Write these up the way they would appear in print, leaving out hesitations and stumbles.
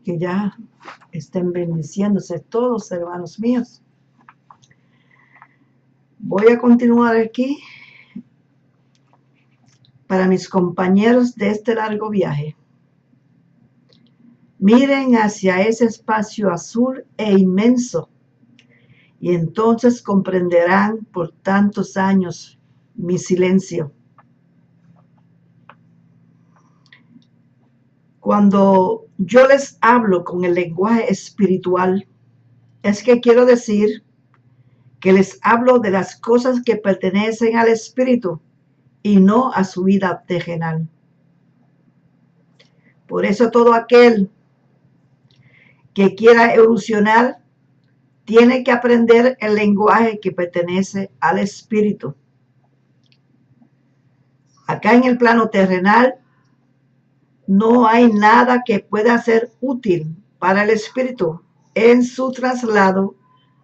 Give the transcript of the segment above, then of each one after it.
que ya estén bendiciéndose todos, hermanos míos. Voy a continuar aquí para mis compañeros de este largo viaje. Miren hacia ese espacio azul e inmenso, y entonces comprenderán por tantos años mi silencio. Cuando yo les hablo con el lenguaje espiritual, es que quiero decir que les hablo de las cosas que pertenecen al espíritu y no a su vida terrenal. Por eso todo aquel que quiera evolucionar tiene que aprender el lenguaje que pertenece al espíritu. Acá en el plano terrenal no hay nada que pueda ser útil para el espíritu en su traslado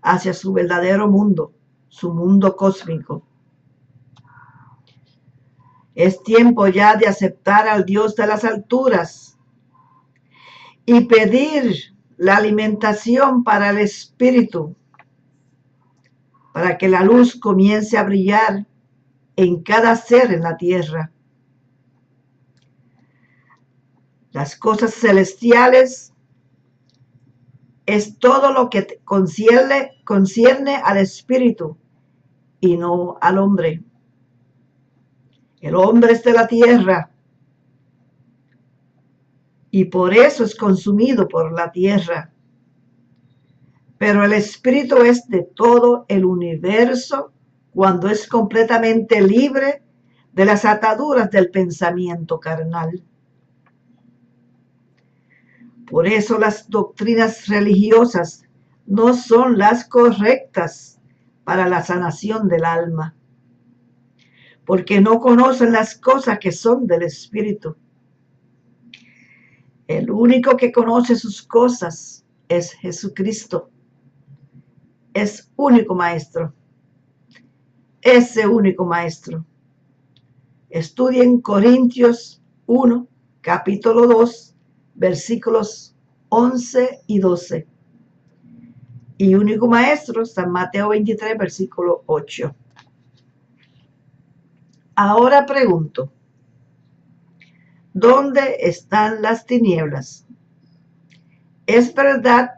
hacia su verdadero mundo, su mundo cósmico. Es tiempo ya de aceptar al Dios de las alturas y pedir la alimentación para el espíritu, para que la luz comience a brillar en cada ser en la tierra. Las cosas celestiales es todo lo que concierne al espíritu y no al hombre. El hombre es de la tierra y por eso es consumido por la tierra. Pero el espíritu es de todo el universo cuando es completamente libre de las ataduras del pensamiento carnal. Por eso las doctrinas religiosas no son las correctas para la sanación del alma, porque no conocen las cosas que son del espíritu. El único que conoce sus cosas es Jesucristo. Es único maestro. Ese único maestro. Estudien Corintios 1, capítulo 2, versículos 11 y 12. Y único maestro, San Mateo 23, versículo 8. Ahora pregunto, ¿dónde están las tinieblas? ¿Es verdad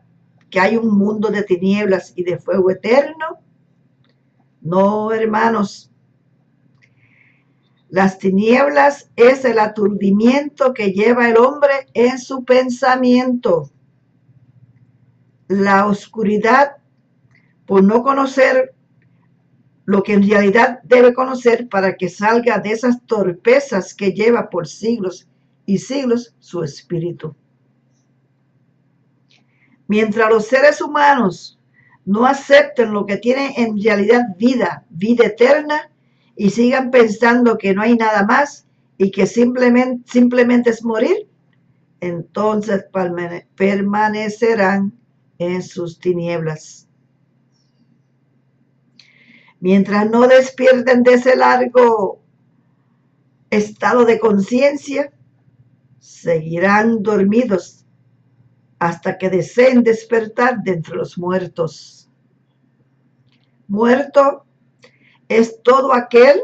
que hay un mundo de tinieblas y de fuego eterno? No, hermanos. Las tinieblas es el aturdimiento que lleva el hombre en su pensamiento. La oscuridad, por no conocer lo que en realidad debe conocer para que salga de esas torpezas que lleva por siglos y siglos su espíritu. Mientras los seres humanos no acepten lo que tienen en realidad vida eterna, y sigan pensando que no hay nada más y que simplemente es morir, entonces permanecerán en sus tinieblas. Mientras no despierten de ese largo estado de conciencia, seguirán dormidos hasta que deseen despertar de entre los muertos. Muerto es todo aquel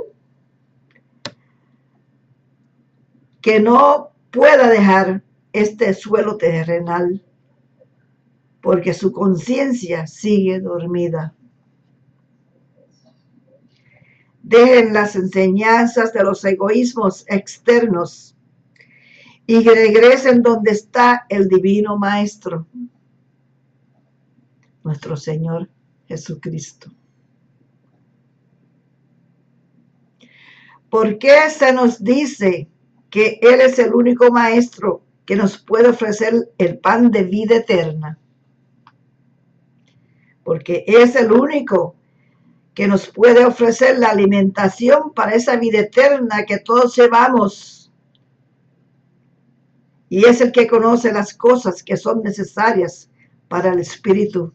que no pueda dejar este suelo terrenal, porque su conciencia sigue dormida. Dejen las enseñanzas de los egoísmos externos y regresen donde está el divino Maestro, nuestro Señor Jesucristo. ¿Por qué se nos dice que Él es el único Maestro que nos puede ofrecer el pan de vida eterna? Porque es el único que nos puede ofrecer la alimentación para esa vida eterna que todos llevamos. Y es el que conoce las cosas que son necesarias para el espíritu.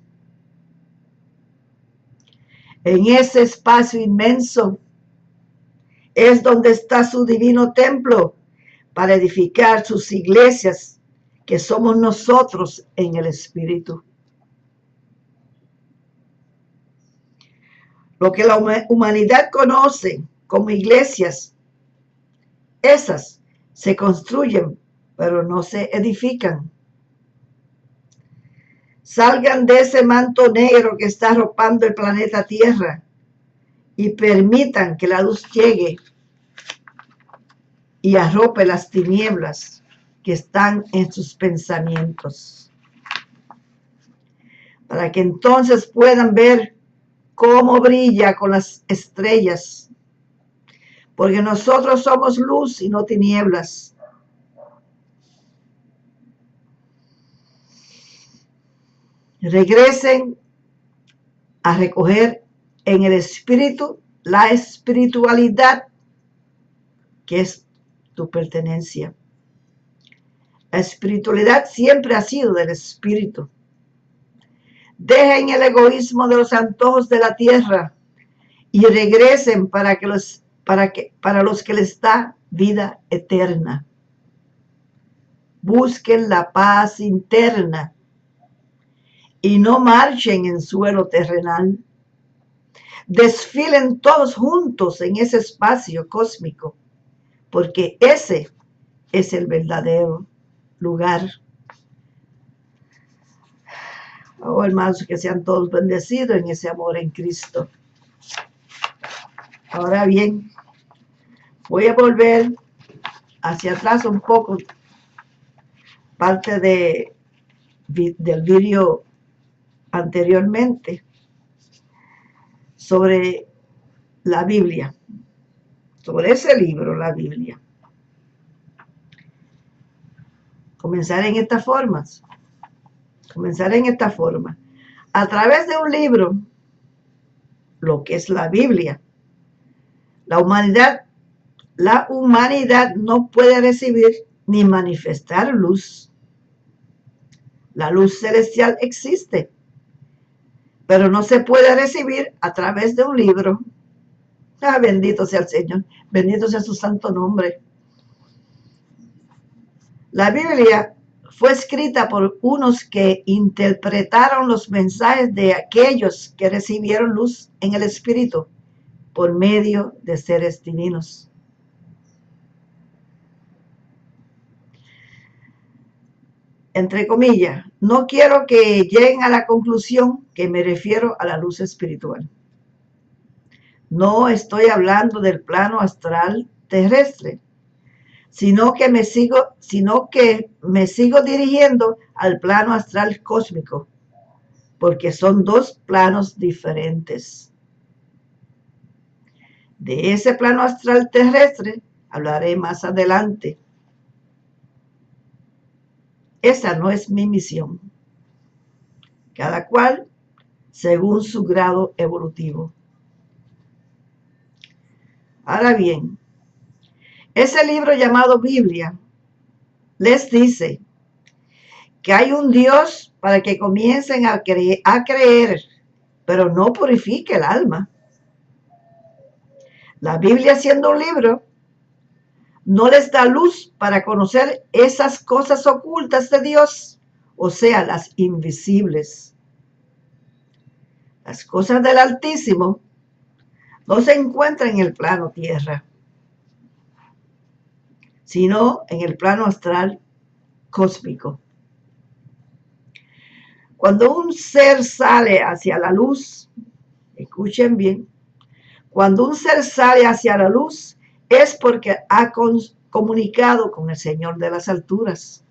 En ese espacio inmenso es donde está su divino templo para edificar sus iglesias que somos nosotros en el Espíritu. Lo que la humanidad conoce como iglesias, esas se construyen, pero no se edifican. Salgan de ese manto negro que está arropando el planeta Tierra y permitan que la luz llegue y arrope las tinieblas que están en sus pensamientos, para que entonces puedan ver cómo brilla con las estrellas, porque nosotros somos luz y no tinieblas. Regresen a recoger en el Espíritu la espiritualidad que es tu pertenencia. La espiritualidad siempre ha sido del Espíritu. Dejen el egoísmo de los antojos de la tierra y regresen para los que les da vida eterna. Busquen la paz interna y no marchen en suelo terrenal. Desfilen todos juntos en ese espacio cósmico, porque ese es el verdadero lugar. Oh, hermanos, que sean todos bendecidos en ese amor en Cristo. Ahora bien, voy a volver hacia atrás un poco, parte del vídeo anteriormente, sobre la Biblia, sobre ese libro, la Biblia. Comenzaré en esta forma. A través de un libro, lo que es la Biblia, la humanidad no puede recibir ni manifestar luz. La luz celestial existe, pero no se puede recibir a través de un libro. Ah, bendito sea el Señor, bendito sea su santo nombre. La Biblia fue escrita por unos que interpretaron los mensajes de aquellos que recibieron luz en el Espíritu por medio de seres divinos. Entre comillas, no quiero que lleguen a la conclusión que me refiero a la luz espiritual. No estoy hablando del plano astral terrestre, sino que me sigo dirigiendo al plano astral cósmico, porque son dos planos diferentes. De ese plano astral terrestre hablaré más adelante. Esa no es mi misión. Cada cual según su grado evolutivo. Ahora bien, ese libro llamado Biblia les dice que hay un Dios para que comiencen a creer, pero no purifique el alma. La Biblia, siendo un libro, no les da luz para conocer esas cosas ocultas de Dios, o sea, las invisibles. Las cosas del Altísimo no se encuentran en el plano tierra, sino en el plano astral cósmico. Cuando un ser sale hacia la luz, escuchen bien, cuando un ser sale hacia la luz es porque ha comunicado con el Señor de las alturas.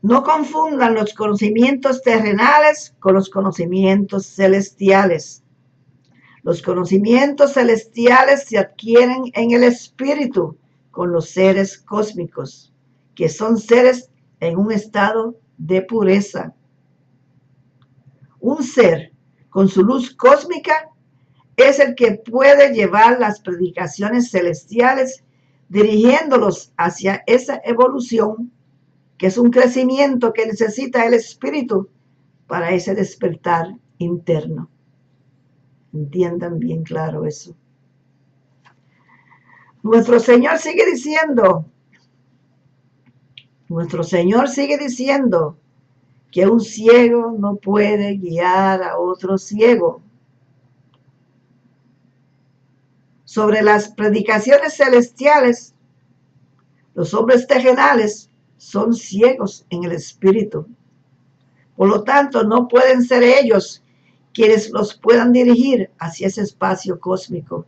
No confundan los conocimientos terrenales con los conocimientos celestiales. Los conocimientos celestiales se adquieren en el espíritu con los seres cósmicos, que son seres en un estado de pureza. Un ser con su luz cósmica es el que puede llevar las predicaciones celestiales dirigiéndolos hacia esa evolución, que es un crecimiento que necesita el espíritu para ese despertar interno. Entiendan bien claro eso. Nuestro Señor sigue diciendo, que un ciego no puede guiar a otro ciego. Sobre las predicaciones celestiales, los hombres terrenales son ciegos en el espíritu. Por lo tanto, no pueden ser ellos quienes los puedan dirigir hacia ese espacio cósmico.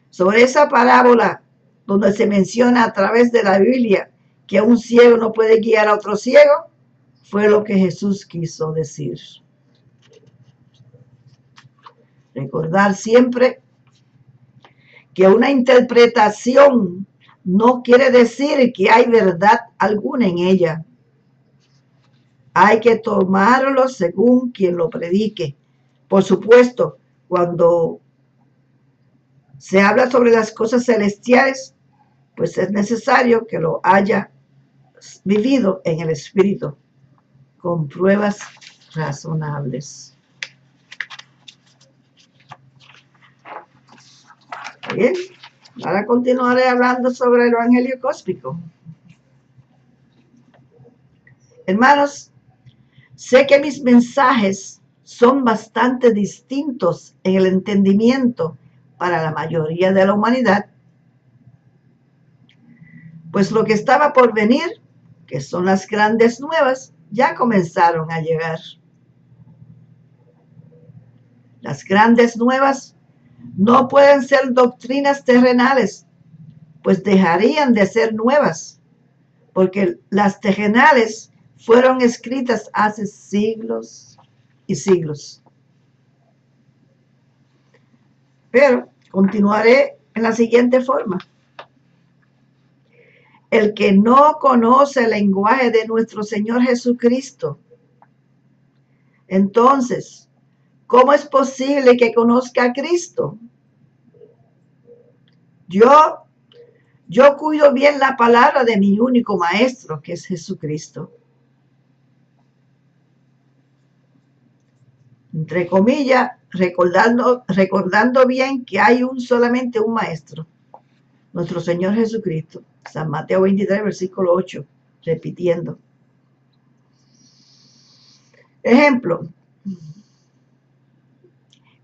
Sobre esa parábola donde se menciona a través de la Biblia que un ciego no puede guiar a otro ciego, fue lo que Jesús quiso decir. Recordar siempre que una interpretación no quiere decir que hay verdad alguna en ella. Hay que tomarlo según quien lo predique. Por supuesto, cuando se habla sobre las cosas celestiales, pues es necesario que lo haya vivido en el Espíritu, con pruebas razonables. Bien, ahora continuaré hablando sobre el Evangelio cósmico. Hermanos, sé que mis mensajes son bastante distintos en el entendimiento para la mayoría de la humanidad, pues lo que estaba por venir, que son las grandes nuevas, ya comenzaron a llegar. Las grandes nuevas no pueden ser doctrinas terrenales, pues dejarían de ser nuevas, porque las terrenales fueron escritas hace siglos y siglos. Pero continuaré en la siguiente forma. El que no conoce el lenguaje de nuestro Señor Jesucristo, entonces, ¿cómo es posible que conozca a Cristo? Yo cuido bien la palabra de mi único maestro, que es Jesucristo. Entre comillas, recordando bien que hay solamente un maestro, nuestro Señor Jesucristo. San Mateo 23, versículo 8, repitiendo. Ejemplo,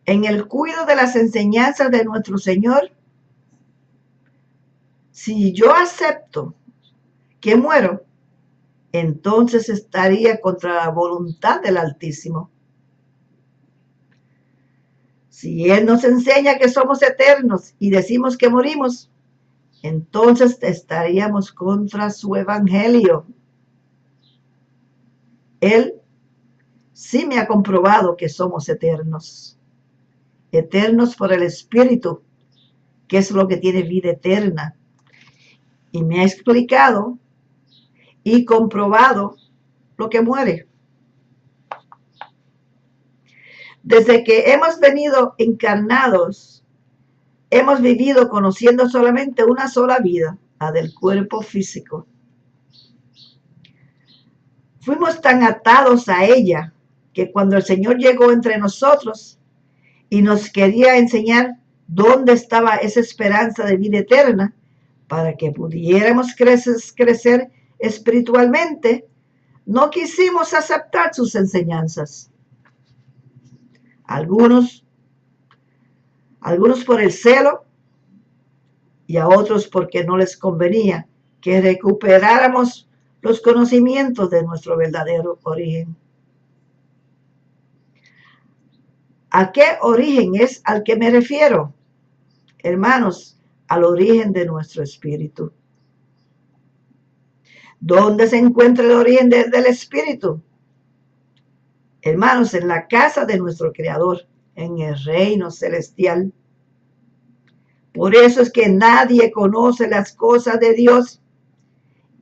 en el cuidado de las enseñanzas de nuestro Señor, si yo acepto que muero, entonces estaría contra la voluntad del Altísimo. Si Él nos enseña que somos eternos y decimos que morimos, entonces estaríamos contra su evangelio. Él sí me ha comprobado que somos eternos. Eternos por el Espíritu, que es lo que tiene vida eterna. Y me ha explicado y comprobado lo que muere. Desde que hemos venido encarnados, hemos vivido conociendo solamente una sola vida, la del cuerpo físico. Fuimos tan atados a ella que cuando el Señor llegó entre nosotros y nos quería enseñar dónde estaba esa esperanza de vida eterna para que pudiéramos crecer espiritualmente, no quisimos aceptar sus enseñanzas. Algunos por el celo y a otros porque no les convenía que recuperáramos los conocimientos de nuestro verdadero origen. ¿A qué origen es al que me refiero? Hermanos, al origen de nuestro espíritu. ¿Dónde se encuentra el origen del espíritu? Hermanos, en la casa de nuestro Creador, en el reino celestial. Por eso es que nadie conoce las cosas de Dios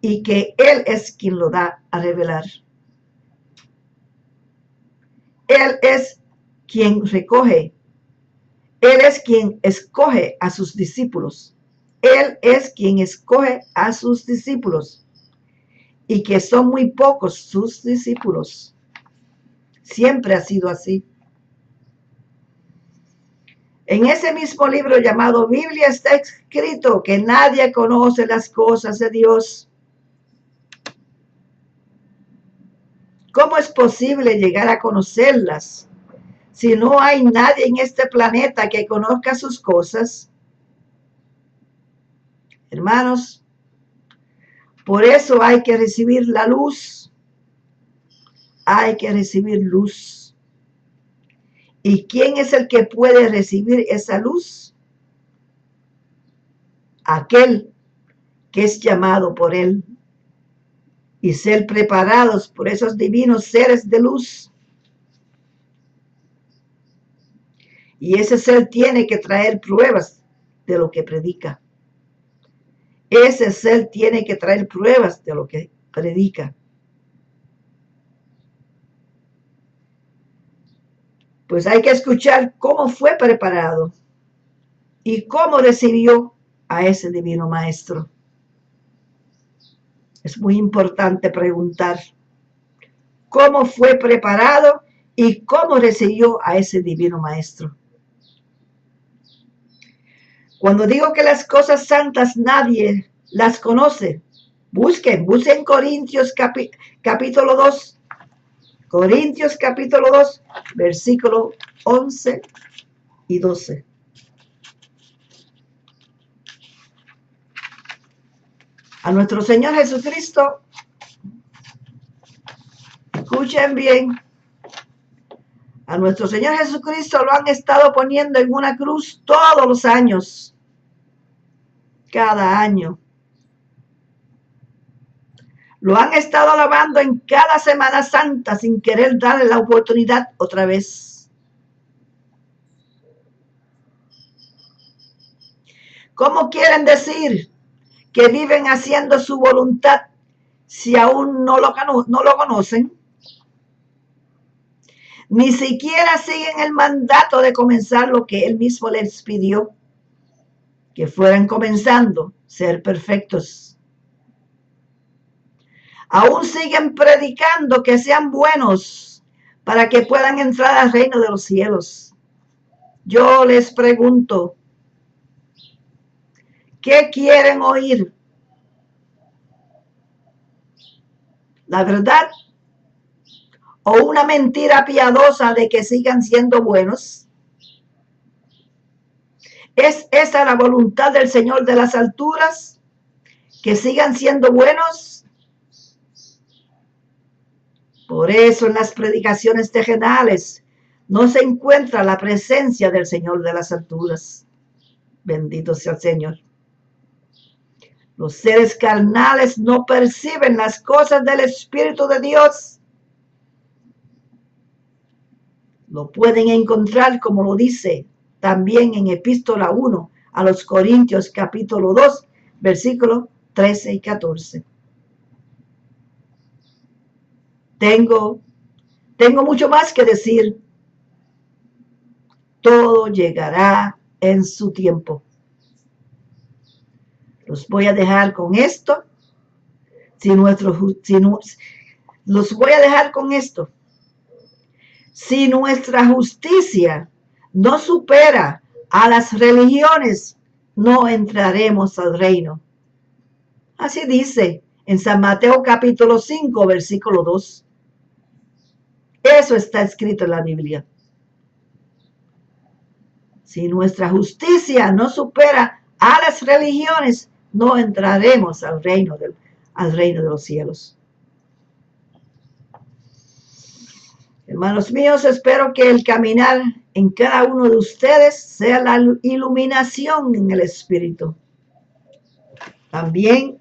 y que Él es quien lo da a revelar. Él es quien recoge. Él es quien escoge a sus discípulos. Él es quien escoge a sus discípulos. Y que son muy pocos sus discípulos. Siempre ha sido así. En ese mismo libro llamado Biblia está escrito que nadie conoce las cosas de Dios. ¿Cómo es posible llegar a conocerlas si no hay nadie en este planeta que conozca sus cosas? Hermanos, por eso hay que recibir la luz. Hay que recibir luz. ¿Y quién es el que puede recibir esa luz? Aquel que es llamado por Él y ser preparados por esos divinos seres de luz. Y ese ser tiene que traer pruebas de lo que predica. Ese ser tiene que traer pruebas de lo que predica. Pues hay que escuchar cómo fue preparado y cómo recibió a ese divino maestro. Es muy importante preguntar cómo fue preparado y cómo recibió a ese divino maestro. Cuando digo que las cosas santas nadie las conoce, busquen Corintios capítulo 2. Corintios capítulo 2, versículo 11 y 12. A nuestro Señor Jesucristo, escuchen bien, a nuestro Señor Jesucristo lo han estado poniendo en una cruz todos los años, cada año. Lo han estado alabando en cada Semana Santa sin querer darle la oportunidad otra vez. ¿Cómo quieren decir que viven haciendo su voluntad si aún no lo conocen? Ni siquiera siguen el mandato de comenzar lo que Él mismo les pidió, que fueran comenzando, ser perfectos. Aún siguen predicando que sean buenos para que puedan entrar al reino de los cielos. Yo les pregunto, ¿qué quieren oír? ¿La verdad o una mentira piadosa de que sigan siendo buenos? ¿Es esa la voluntad del Señor de las alturas? ¿Que sigan siendo buenos? Por eso en las predicaciones terrenales no se encuentra la presencia del Señor de las alturas. Bendito sea el Señor. Los seres carnales no perciben las cosas del Espíritu de Dios. Lo pueden encontrar, como lo dice también en Epístola 1 a los Corintios capítulo 2, versículos 13 y 14. Tengo mucho más que decir. Todo llegará en su tiempo. Los voy a dejar con esto. Los voy a dejar con esto. Si nuestra justicia no supera a las religiones, no entraremos al reino. Así dice en San Mateo capítulo 5, versículo 2. Eso está escrito en la Biblia. Si nuestra justicia no supera a las religiones, no entraremos al reino de los cielos. Hermanos míos, espero que el caminar en cada uno de ustedes sea la iluminación en el Espíritu. También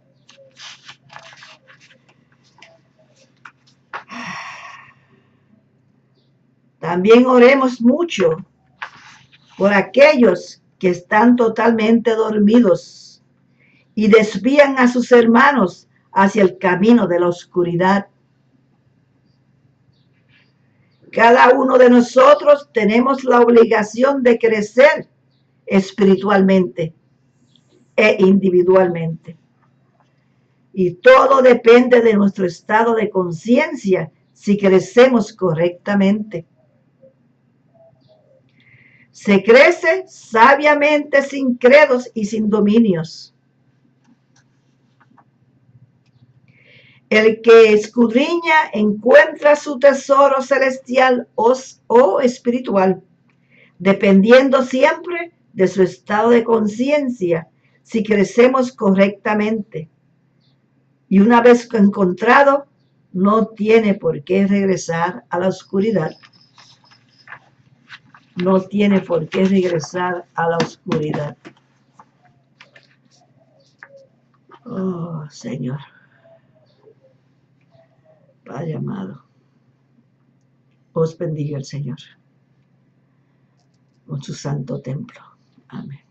oremos mucho por aquellos que están totalmente dormidos y desvían a sus hermanos hacia el camino de la oscuridad. Cada uno de nosotros tenemos la obligación de crecer espiritualmente e individualmente. Y todo depende de nuestro estado de conciencia si crecemos correctamente. Se crece sabiamente sin credos y sin dominios. El que escudriña encuentra su tesoro celestial o espiritual, dependiendo siempre de su estado de conciencia, si crecemos correctamente. Y una vez encontrado, no tiene por qué regresar a la oscuridad. No tiene por qué regresar a la oscuridad. Oh, Señor. Padre amado, os bendiga el Señor con su santo templo. Amén.